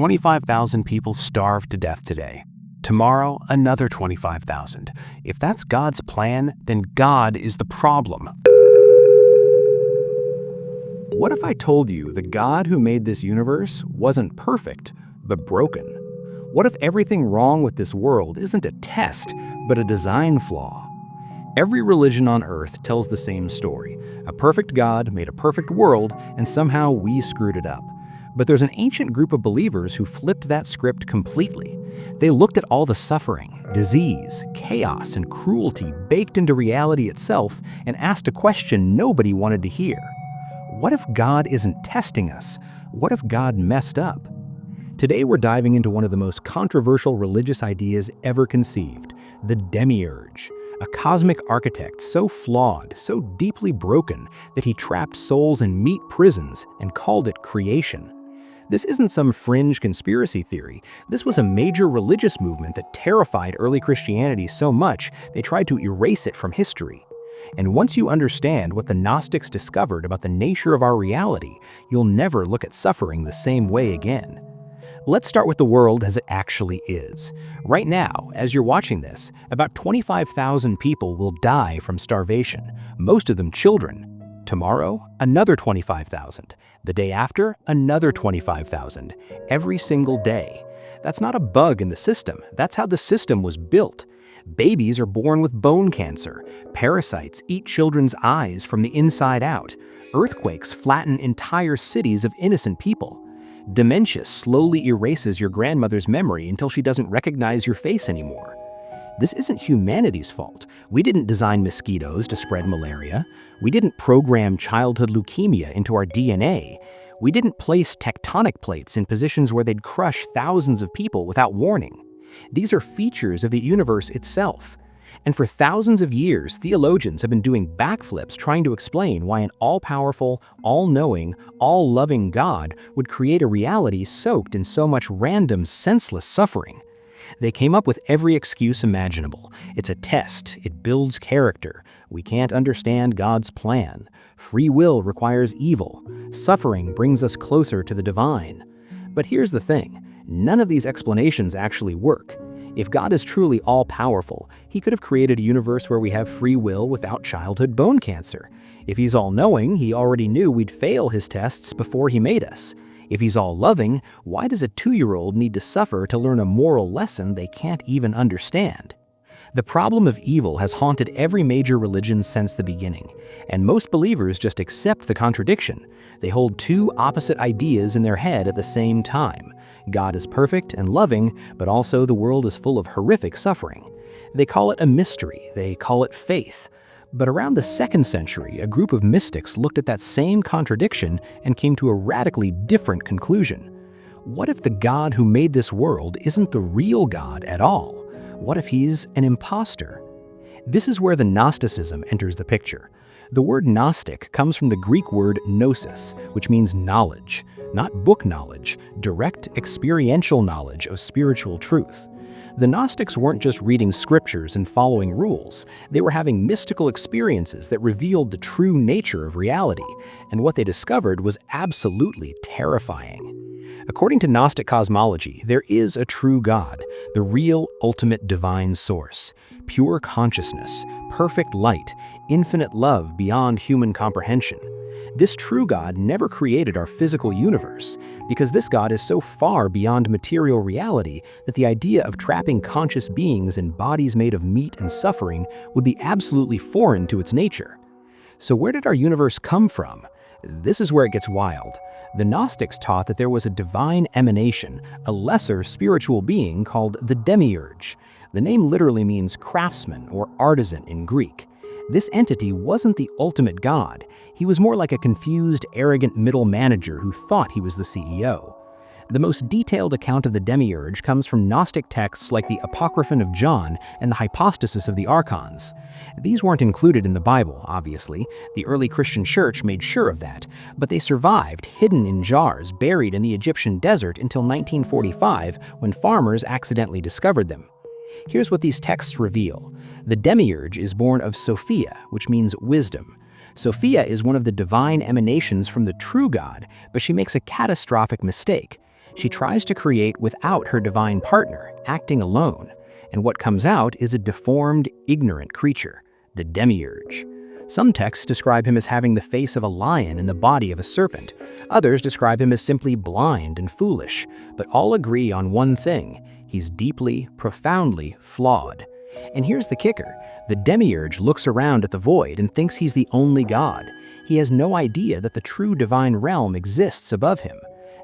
25,000 people starved to death today. Tomorrow, another 25,000. If that's God's plan, then God is the problem. What if I told you the God who made this universe wasn't perfect, but broken? What if everything wrong with this world isn't a test, but a design flaw? Every religion on Earth tells the same story. A perfect God made a perfect world, and somehow we screwed it up. But there's an ancient group of believers who flipped that script completely. They looked at all the suffering, disease, chaos, and cruelty baked into reality itself and asked a question nobody wanted to hear. What if God isn't testing us? What if God messed up? Today we're diving into one of the most controversial religious ideas ever conceived, the Demiurge, a cosmic architect so flawed, so deeply broken that he trapped souls in meat prisons and called it creation. This isn't some fringe conspiracy theory. This was a major religious movement that terrified early Christianity so much they tried to erase it from history. And once you understand what the Gnostics discovered about the nature of our reality, you'll never look at suffering the same way again. Let's start with the world as it actually is. Right now, as you're watching this, about 25,000 people will die from starvation, most of them children. Tomorrow, another 25,000. The day after, another 25,000. Every single day. That's not a bug in the system. That's how the system was built. Babies are born with bone cancer. Parasites eat children's eyes from the inside out. Earthquakes flatten entire cities of innocent people. Dementia slowly erases your grandmother's memory until she doesn't recognize your face anymore. This isn't humanity's fault. We didn't design mosquitoes to spread malaria. We didn't program childhood leukemia into our DNA. We didn't place tectonic plates in positions where they'd crush thousands of people without warning. These are features of the universe itself. And for thousands of years, theologians have been doing backflips trying to explain why an all-powerful, all-knowing, all-loving God would create a reality soaked in so much random, senseless suffering. They came up with every excuse imaginable. It's a test. It builds character. We can't understand God's plan. Free will requires evil. Suffering brings us closer to the divine. But here's the thing. None of these explanations actually work. If God is truly all-powerful, he could have created a universe where we have free will without childhood bone cancer. If he's all-knowing, he already knew we'd fail his tests before he made us. If he's all-loving, why does a 2-year-old need to suffer to learn a moral lesson they can't even understand? The problem of evil has haunted every major religion since the beginning, and most believers just accept the contradiction. They hold two opposite ideas in their head at the same time. God is perfect and loving, but also the world is full of horrific suffering. They call it a mystery, they call it faith. But around the 2nd century, a group of mystics looked at that same contradiction and came to a radically different conclusion. What if the God who made this world isn't the real God at all? What if he's an imposter? This is where the Gnosticism enters the picture. The word Gnostic comes from the Greek word gnosis, which means knowledge, not book knowledge, direct experiential knowledge of spiritual truth. The Gnostics weren't just reading scriptures and following rules. They were having mystical experiences that revealed the true nature of reality, and what they discovered was absolutely terrifying. According to Gnostic cosmology, there is a true God, the real ultimate divine source, pure consciousness, perfect light, infinite love beyond human comprehension. This true God never created our physical universe, because this God is so far beyond material reality that the idea of trapping conscious beings in bodies made of meat and suffering would be absolutely foreign to its nature. So where did our universe come from? This is where it gets wild. The Gnostics taught that there was a divine emanation, a lesser spiritual being called the Demiurge. The name literally means craftsman or artisan in Greek. This entity wasn't the ultimate God. He was more like a confused, arrogant middle manager who thought he was the CEO. The most detailed account of the Demiurge comes from Gnostic texts like the Apocryphon of John and the Hypostasis of the Archons. These weren't included in the Bible, obviously. The early Christian church made sure of that, but they survived hidden in jars buried in the Egyptian desert until 1945 when farmers accidentally discovered them. Here's what these texts reveal. The Demiurge is born of Sophia, which means wisdom. Sophia is one of the divine emanations from the true God, but she makes a catastrophic mistake. She tries to create without her divine partner, acting alone, and what comes out is a deformed, ignorant creature, the Demiurge. Some texts describe him as having the face of a lion and the body of a serpent. Others describe him as simply blind and foolish, but all agree on one thing: he's deeply, profoundly flawed. And here's the kicker: the Demiurge looks around at the void and thinks he's the only god. He has no idea that the true divine realm exists above him.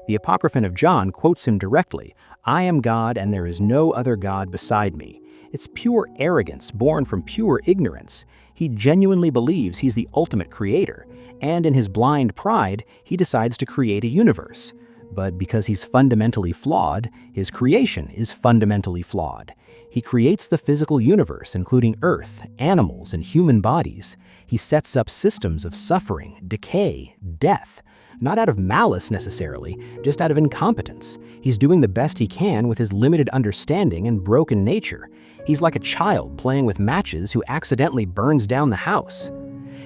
The Apocryphon of John quotes him directly: "I am God and there is no other God beside me." It's pure arrogance born from pure ignorance. He genuinely believes he's the ultimate creator, and in his blind pride, he decides to create a universe. But because he's fundamentally flawed, his creation is fundamentally flawed. He creates the physical universe, including Earth, animals, and human bodies. He sets up systems of suffering, decay, death. Not out of malice necessarily, just out of incompetence. He's doing the best he can with his limited understanding and broken nature. He's like a child playing with matches who accidentally burns down the house.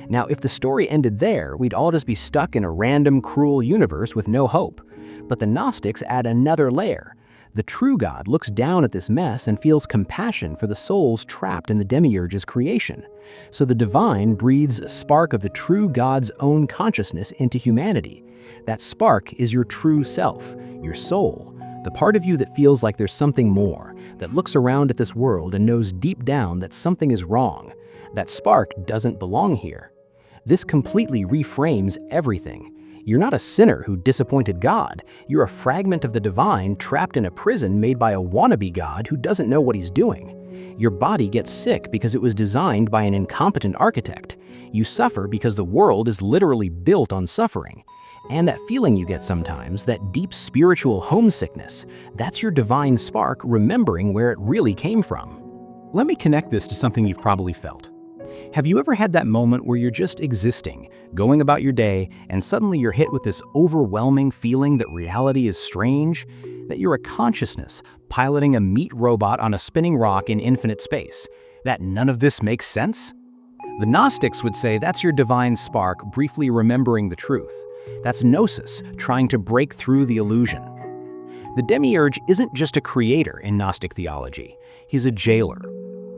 Now, if the story ended there, we'd all just be stuck in a random, cruel universe with no hope. But the Gnostics add another layer. The true God looks down at this mess and feels compassion for the souls trapped in the Demiurge's creation. So the divine breathes a spark of the true God's own consciousness into humanity. That spark is your true self, your soul, the part of you that feels like there's something more, that looks around at this world and knows deep down that something is wrong. That spark doesn't belong here. This completely reframes everything. You're not a sinner who disappointed God. You're a fragment of the divine trapped in a prison made by a wannabe God who doesn't know what he's doing. Your body gets sick because it was designed by an incompetent architect. You suffer because the world is literally built on suffering. And that feeling you get sometimes, that deep spiritual homesickness, that's your divine spark remembering where it really came from. Let me connect this to something you've probably felt. Have you ever had that moment where you're just existing, going about your day, and suddenly you're hit with this overwhelming feeling that reality is strange? That you're a consciousness piloting a meat robot on a spinning rock in infinite space? That none of this makes sense? The Gnostics would say that's your divine spark briefly remembering the truth. That's Gnosis, trying to break through the illusion. The Demiurge isn't just a creator in Gnostic theology. He's a jailer.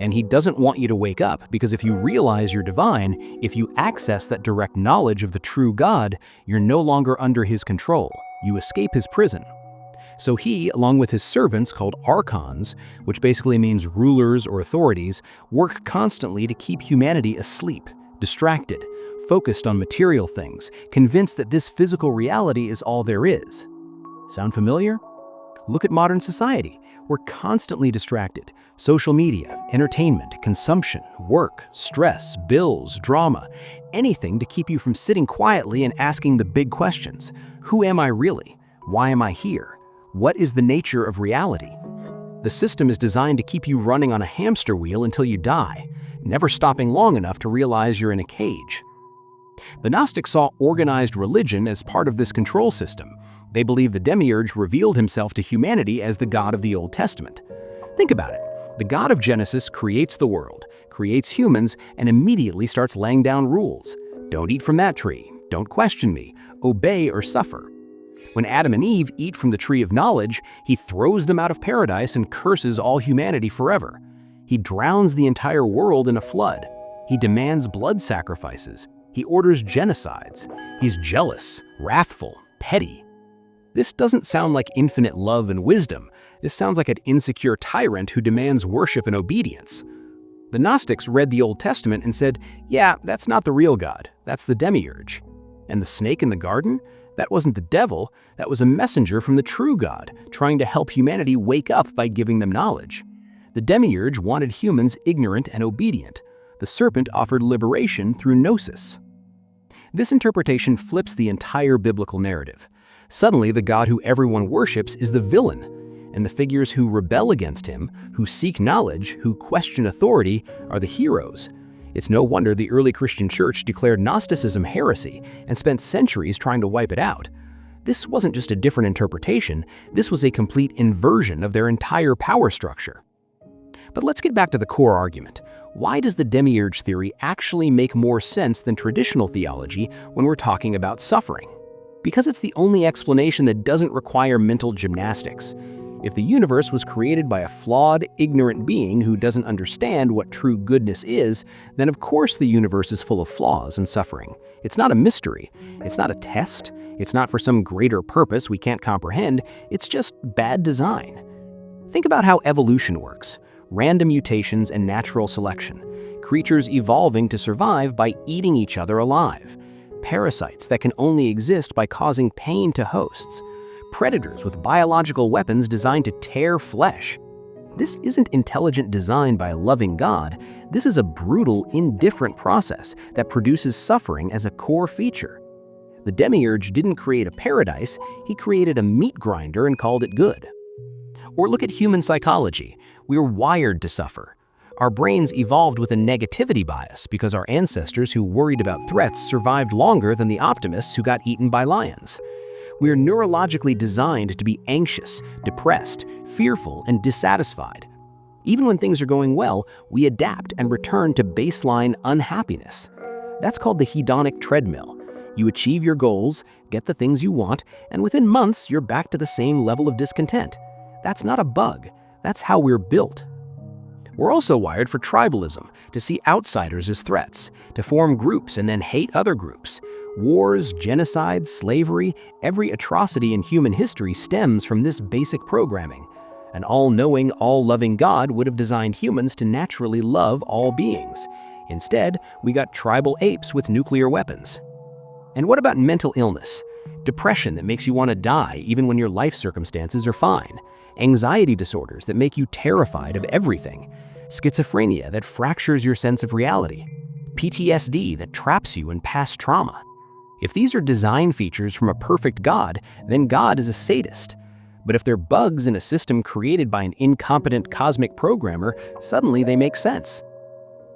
And he doesn't want you to wake up, because if you realize you're divine, if you access that direct knowledge of the true God, you're no longer under his control. You escape his prison. So he, along with his servants called archons, which basically means rulers or authorities, work constantly to keep humanity asleep, distracted, focused on material things, convinced that this physical reality is all there is. Sound familiar? Look at modern society. We're constantly distracted. Social media, entertainment, consumption, work, stress, bills, drama, anything to keep you from sitting quietly and asking the big questions. Who am I really? Why am I here? What is the nature of reality? The system is designed to keep you running on a hamster wheel until you die, never stopping long enough to realize you're in a cage. The Gnostics saw organized religion as part of this control system. They believe the Demiurge revealed himself to humanity as the God of the Old Testament. Think about it. The God of Genesis creates the world, creates humans, and immediately starts laying down rules. Don't eat from that tree. Don't question me. Obey or suffer. When Adam and Eve eat from the tree of knowledge, he throws them out of paradise and curses all humanity forever. He drowns the entire world in a flood. He demands blood sacrifices. He orders genocides. He's jealous, wrathful, petty. This doesn't sound like infinite love and wisdom. This sounds like an insecure tyrant who demands worship and obedience. The Gnostics read the Old Testament and said, yeah, that's not the real God. That's the Demiurge. And the snake in the garden? That wasn't the devil. That was a messenger from the true God, trying to help humanity wake up by giving them knowledge. The Demiurge wanted humans ignorant and obedient. The serpent offered liberation through Gnosis. This interpretation flips the entire biblical narrative. Suddenly, the God who everyone worships is the villain, and the figures who rebel against him, who seek knowledge, who question authority, are the heroes. It's no wonder the early Christian church declared Gnosticism heresy and spent centuries trying to wipe it out. This wasn't just a different interpretation, this was a complete inversion of their entire power structure. But let's get back to the core argument. Why does the Demiurge theory actually make more sense than traditional theology when we're talking about suffering? Because it's the only explanation that doesn't require mental gymnastics. If the universe was created by a flawed, ignorant being who doesn't understand what true goodness is, then of course the universe is full of flaws and suffering. It's not a mystery. It's not a test. It's not for some greater purpose we can't comprehend. It's just bad design. Think about how evolution works. Random mutations and natural selection. Creatures evolving to survive by eating each other alive. Parasites that can only exist by causing pain to hosts. Predators with biological weapons designed to tear flesh. This isn't intelligent design by a loving God. This is a brutal, indifferent process that produces suffering as a core feature. The Demiurge didn't create a paradise, he created a meat grinder and called it good. Or look at human psychology. We're wired to suffer. Our brains evolved with a negativity bias because our ancestors who worried about threats survived longer than the optimists who got eaten by lions. We are neurologically designed to be anxious, depressed, fearful, and dissatisfied. Even when things are going well, we adapt and return to baseline unhappiness. That's called the hedonic treadmill. You achieve your goals, get the things you want, and within months you're back to the same level of discontent. That's not a bug. That's how we're built. We're also wired for tribalism, to see outsiders as threats, to form groups and then hate other groups. Wars, genocide, slavery, every atrocity in human history stems from this basic programming. An all-knowing, all-loving God would have designed humans to naturally love all beings. Instead, we got tribal apes with nuclear weapons. And what about mental illness? Depression that makes you want to die even when your life circumstances are fine. Anxiety disorders that make you terrified of everything. Schizophrenia that fractures your sense of reality. PTSD that traps you in past trauma. If these are design features from a perfect God, then God is a sadist. But if they're bugs in a system created by an incompetent cosmic programmer, suddenly they make sense.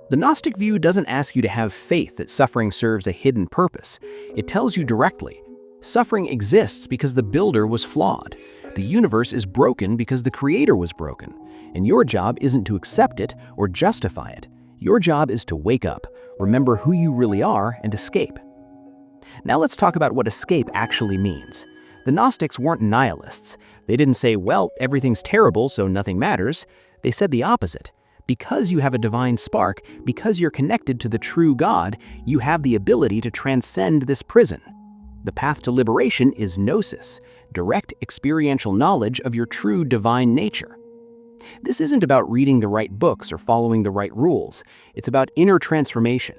The Gnostic view doesn't ask you to have faith that suffering serves a hidden purpose. It tells you directly, suffering exists because the builder was flawed. The universe is broken because the creator was broken. And your job isn't to accept it or justify it. Your job is to wake up, remember who you really are, and escape. Now let's talk about what escape actually means. The Gnostics weren't nihilists. They didn't say, well, everything's terrible, so nothing matters. They said the opposite. Because you have a divine spark, because you're connected to the true God, you have the ability to transcend this prison. The path to liberation is Gnosis, direct experiential knowledge of your true divine nature. This isn't about reading the right books or following the right rules. It's about inner transformation,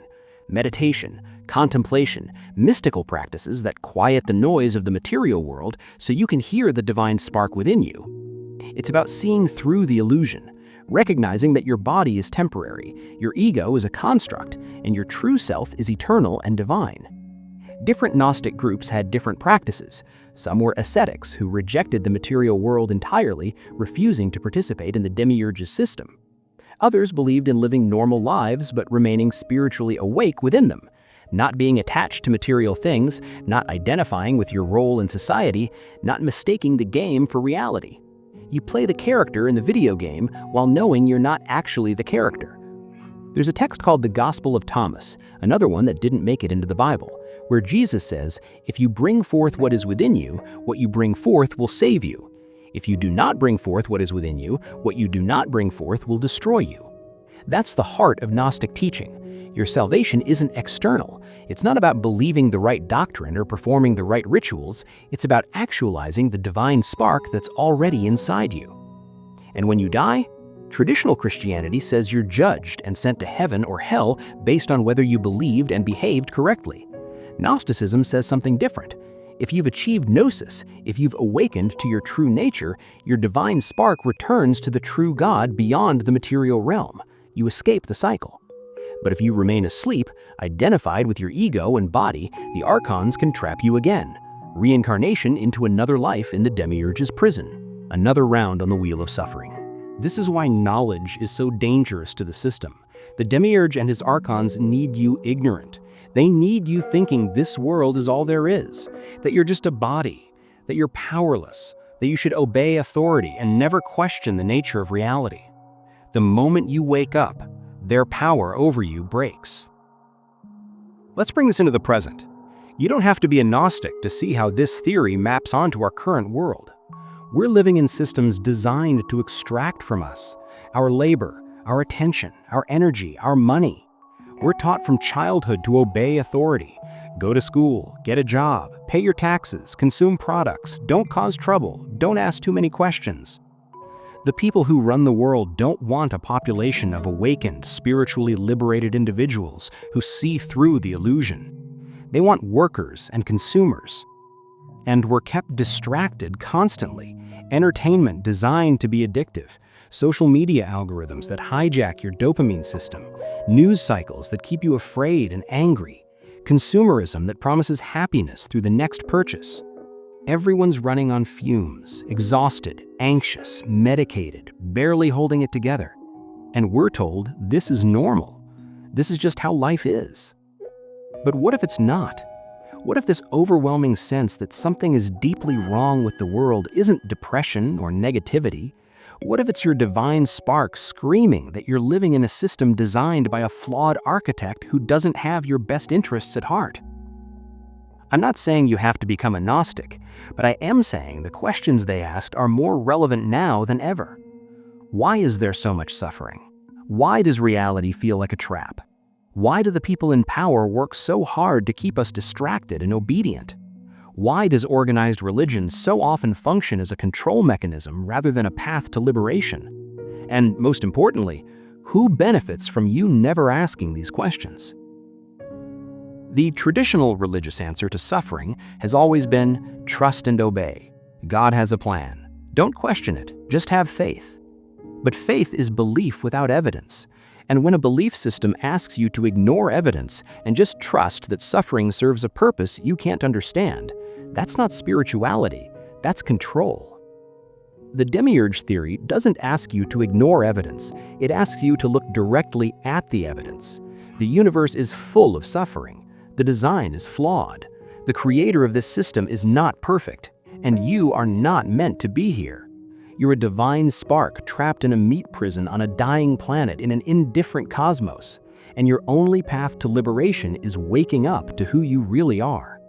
meditation, contemplation, mystical practices that quiet the noise of the material world so you can hear the divine spark within you. It's about seeing through the illusion, recognizing that your body is temporary, your ego is a construct, and your true self is eternal and divine. Different Gnostic groups had different practices. Some were ascetics who rejected the material world entirely, refusing to participate in the Demiurge's system. Others believed in living normal lives but remaining spiritually awake within them, not being attached to material things, not identifying with your role in society, not mistaking the game for reality. You play the character in the video game while knowing you're not actually the character. There's a text called the Gospel of Thomas, another one that didn't make it into the Bible, where Jesus says, if you bring forth what is within you, what you bring forth will save you. If you do not bring forth what is within you, what you do not bring forth will destroy you. That's the heart of Gnostic teaching. Your salvation isn't external. It's not about believing the right doctrine or performing the right rituals. It's about actualizing the divine spark that's already inside you. And when you die, traditional Christianity says you're judged and sent to heaven or hell based on whether you believed and behaved correctly. Gnosticism says something different. If you've achieved Gnosis, if you've awakened to your true nature, your divine spark returns to the true God beyond the material realm. You escape the cycle. But if you remain asleep, identified with your ego and body, the archons can trap you again. Reincarnation into another life in the Demiurge's prison. Another round on the wheel of suffering. This is why knowledge is so dangerous to the system. The Demiurge and his archons need you ignorant. They need you thinking this world is all there is, that you're just a body, that you're powerless, that you should obey authority and never question the nature of reality. The moment you wake up, their power over you breaks. Let's bring this into the present. You don't have to be a Gnostic to see how this theory maps onto our current world. We're living in systems designed to extract from us our labor, our attention, our energy, our money. We're taught from childhood to obey authority. Go to school, get a job, pay your taxes, consume products, don't cause trouble, don't ask too many questions. The people who run the world don't want a population of awakened, spiritually liberated individuals who see through the illusion. They want workers and consumers. And we're kept distracted constantly. Entertainment designed to be addictive, social media algorithms that hijack your dopamine system, news cycles that keep you afraid and angry, consumerism that promises happiness through the next purchase. Everyone's running on fumes, exhausted, anxious, medicated, barely holding it together. And we're told this is normal. This is just how life is. But what if it's not? What if this overwhelming sense that something is deeply wrong with the world isn't depression or negativity? What if it's your divine spark screaming that you're living in a system designed by a flawed architect who doesn't have your best interests at heart? I'm not saying you have to become a Gnostic, but I am saying the questions they asked are more relevant now than ever. Why is there so much suffering? Why does reality feel like a trap? Why do the people in power work so hard to keep us distracted and obedient? Why does organized religion so often function as a control mechanism rather than a path to liberation? And most importantly, who benefits from you never asking these questions? The traditional religious answer to suffering has always been trust and obey. God has a plan. Don't question it, just have faith. But faith is belief without evidence. And when a belief system asks you to ignore evidence and just trust that suffering serves a purpose you can't understand, that's not spirituality, that's control. The Demiurge theory doesn't ask you to ignore evidence, it asks you to look directly at the evidence. The universe is full of suffering. The design is flawed. The creator of this system is not perfect, and you are not meant to be here. You're a divine spark trapped in a meat prison on a dying planet in an indifferent cosmos, and your only path to liberation is waking up to who you really are.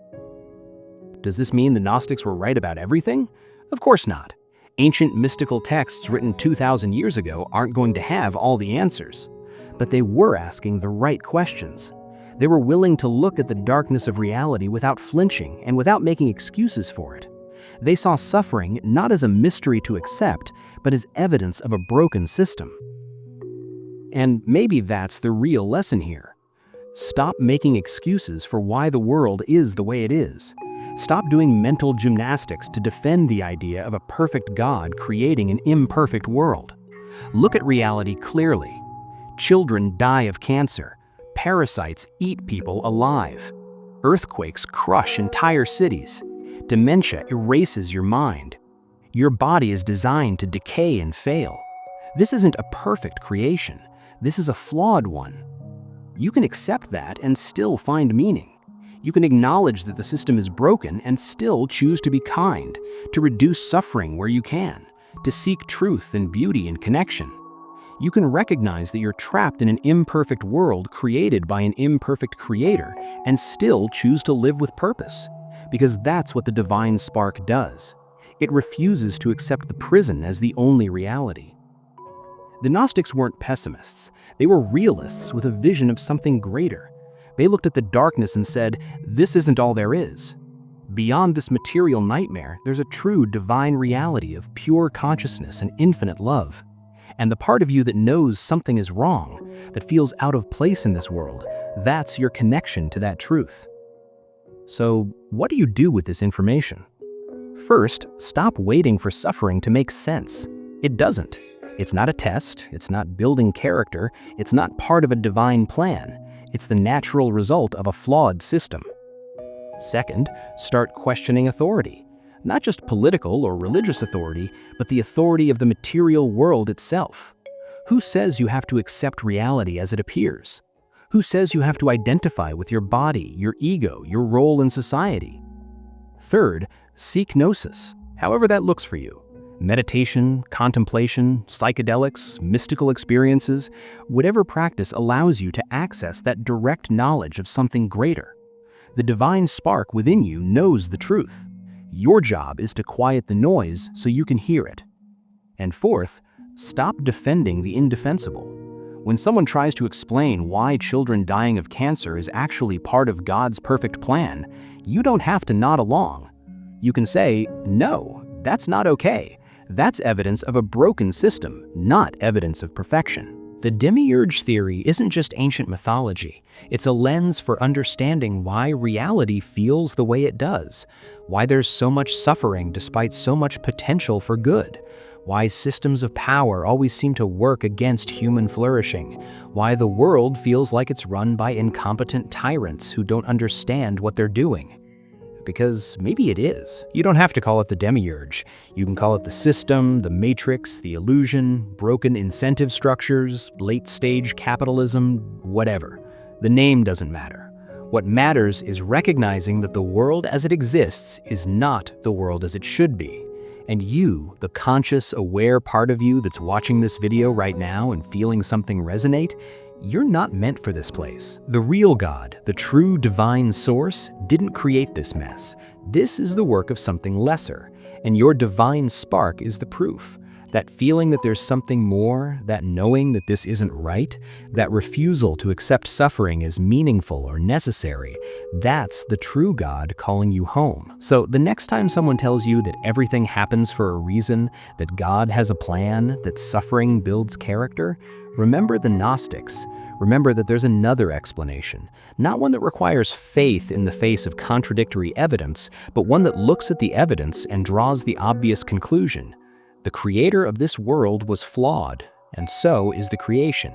Does this mean the Gnostics were right about everything? Of course not. Ancient mystical texts written 2,000 years ago aren't going to have all the answers. But they were asking the right questions. They were willing to look at the darkness of reality without flinching and without making excuses for it. They saw suffering not as a mystery to accept, but as evidence of a broken system. And maybe that's the real lesson here. Stop making excuses for why the world is the way it is. Stop doing mental gymnastics to defend the idea of a perfect God creating an imperfect world. Look at reality clearly. Children die of cancer. Parasites eat people alive. Earthquakes crush entire cities. Dementia erases your mind. Your body is designed to decay and fail. This isn't a perfect creation. This is a flawed one. You can accept that and still find meaning. You can acknowledge that the system is broken and still choose to be kind, to reduce suffering where you can, to seek truth and beauty and connection. You can recognize that you're trapped in an imperfect world created by an imperfect creator and still choose to live with purpose. Because that's what the divine spark does. It refuses to accept the prison as the only reality. The Gnostics weren't pessimists. They were realists with a vision of something greater. They looked at the darkness and said, this isn't all there is. Beyond this material nightmare, there's a true divine reality of pure consciousness and infinite love. And the part of you that knows something is wrong, that feels out of place in this world, that's your connection to that truth. So, what do you do with this information? First, stop waiting for suffering to make sense. It doesn't. It's not a test, it's not building character, it's not part of a divine plan. It's the natural result of a flawed system. Second, start questioning authority. Not just political or religious authority, but the authority of the material world itself. Who says you have to accept reality as it appears? Who says you have to identify with your body, your ego, your role in society? Third, seek Gnosis, however that looks for you. Meditation, contemplation, psychedelics, mystical experiences, whatever practice allows you to access that direct knowledge of something greater. The divine spark within you knows the truth. Your job is to quiet the noise so you can hear it. And fourth, stop defending the indefensible. When someone tries to explain why children dying of cancer is actually part of God's perfect plan, you don't have to nod along. You can say, "No, that's not okay. That's evidence of a broken system, not evidence of perfection." The Demiurge theory isn't just ancient mythology. It's a lens for understanding why reality feels the way it does, why there's so much suffering despite so much potential for good, why systems of power always seem to work against human flourishing, why the world feels like it's run by incompetent tyrants who don't understand what they're doing. Because maybe it is. You don't have to call it the Demiurge. You can call it the system, the matrix, the illusion, broken incentive structures, late-stage capitalism, whatever. The name doesn't matter. What matters is recognizing that the world as it exists is not the world as it should be. And you, the conscious, aware part of you that's watching this video right now and feeling something resonate, you're not meant for this place. The real God, the true divine source, didn't create this mess. This is the work of something lesser, and your divine spark is the proof. That feeling that there's something more, that knowing that this isn't right, that refusal to accept suffering as meaningful or necessary, that's the true God calling you home. So the next time someone tells you that everything happens for a reason, that God has a plan, that suffering builds character, remember the Gnostics. Remember that there's another explanation, not one that requires faith in the face of contradictory evidence, but one that looks at the evidence and draws the obvious conclusion. The creator of this world was flawed, and so is the creation.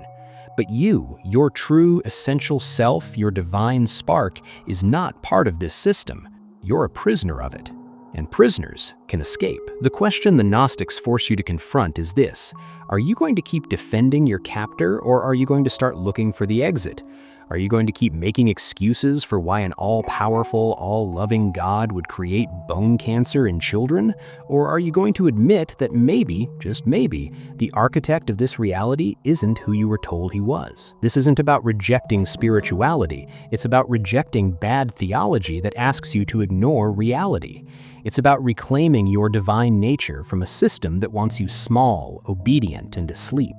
But you, your true essential self, your divine spark, is not part of this system. You're a prisoner of it. And prisoners can escape. The question the Gnostics force you to confront is this: are you going to keep defending your captor, or are you going to start looking for the exit? Are you going to keep making excuses for why an all-powerful, all-loving God would create bone cancer in children? Or are you going to admit that maybe, just maybe, the architect of this reality isn't who you were told he was? This isn't about rejecting spirituality. It's about rejecting bad theology that asks you to ignore reality. It's about reclaiming your divine nature from a system that wants you small, obedient, and asleep.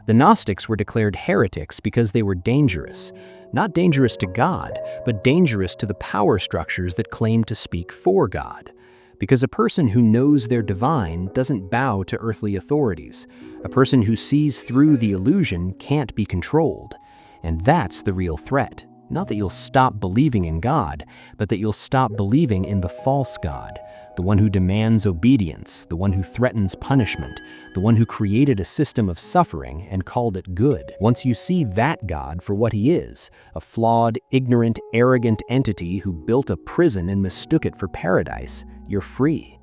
The Gnostics were declared heretics because they were dangerous. Not dangerous to God, but dangerous to the power structures that claim to speak for God. Because a person who knows they're divine doesn't bow to earthly authorities. A person who sees through the illusion can't be controlled. And that's the real threat. Not that you'll stop believing in God, but that you'll stop believing in the false God, the one who demands obedience, the one who threatens punishment, the one who created a system of suffering and called it good. Once you see that God for what he is, a flawed, ignorant, arrogant entity who built a prison and mistook it for paradise, you're free.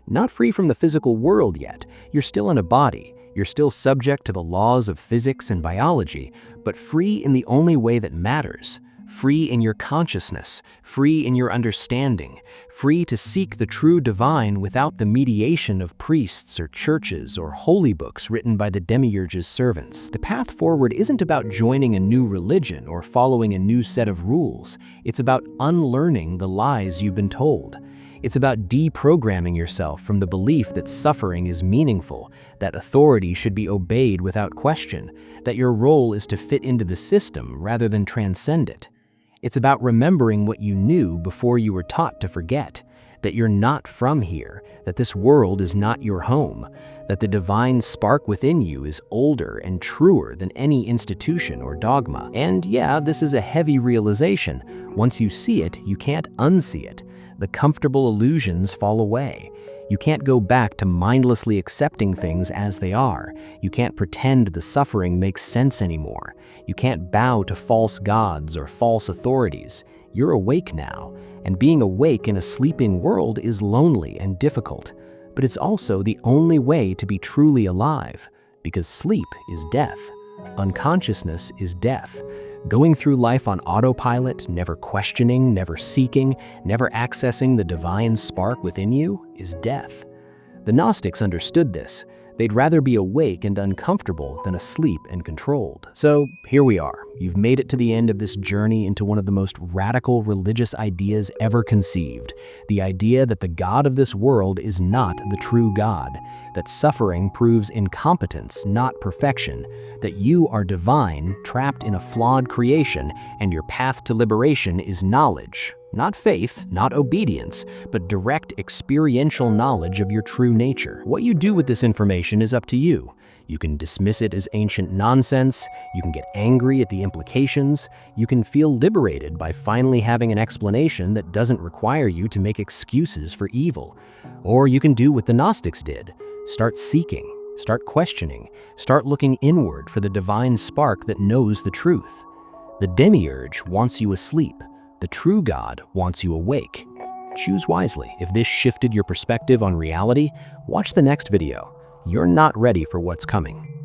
Not free from the physical world yet. You're still in a body. You're still subject to the laws of physics and biology, but free in the only way that matters. Free in your consciousness, free in your understanding, free to seek the true divine without the mediation of priests or churches or holy books written by the Demiurge's servants. The path forward isn't about joining a new religion or following a new set of rules. It's about unlearning the lies you've been told. It's about deprogramming yourself from the belief that suffering is meaningful, that authority should be obeyed without question, that your role is to fit into the system rather than transcend it. It's about remembering what you knew before you were taught to forget, that you're not from here, that this world is not your home, that the divine spark within you is older and truer than any institution or dogma. And yeah, this is a heavy realization. Once you see it, you can't unsee it. The comfortable illusions fall away. You can't go back to mindlessly accepting things as they are. You can't pretend the suffering makes sense anymore. You can't bow to false gods or false authorities. You're awake now, and being awake in a sleeping world is lonely and difficult. But it's also the only way to be truly alive, because sleep is death. Unconsciousness is death. Going through life on autopilot, never questioning, never seeking, never accessing the divine spark within you is death. The Gnostics understood this. They'd rather be awake and uncomfortable than asleep and controlled. So here we are. You've made it to the end of this journey into one of the most radical religious ideas ever conceived. The idea that the God of this world is not the true God, that suffering proves incompetence, not perfection, that you are divine, trapped in a flawed creation, and your path to liberation is knowledge. Not faith, not obedience, but direct experiential knowledge of your true nature. What you do with this information is up to you. You can dismiss it as ancient nonsense, you can get angry at the implications, you can feel liberated by finally having an explanation that doesn't require you to make excuses for evil. Or you can do what the Gnostics did. Start seeking, start questioning, start looking inward for the divine spark that knows the truth. The Demiurge wants you asleep. The true God wants you awake. Choose wisely. If this shifted your perspective on reality, watch the next video. You're not ready for what's coming.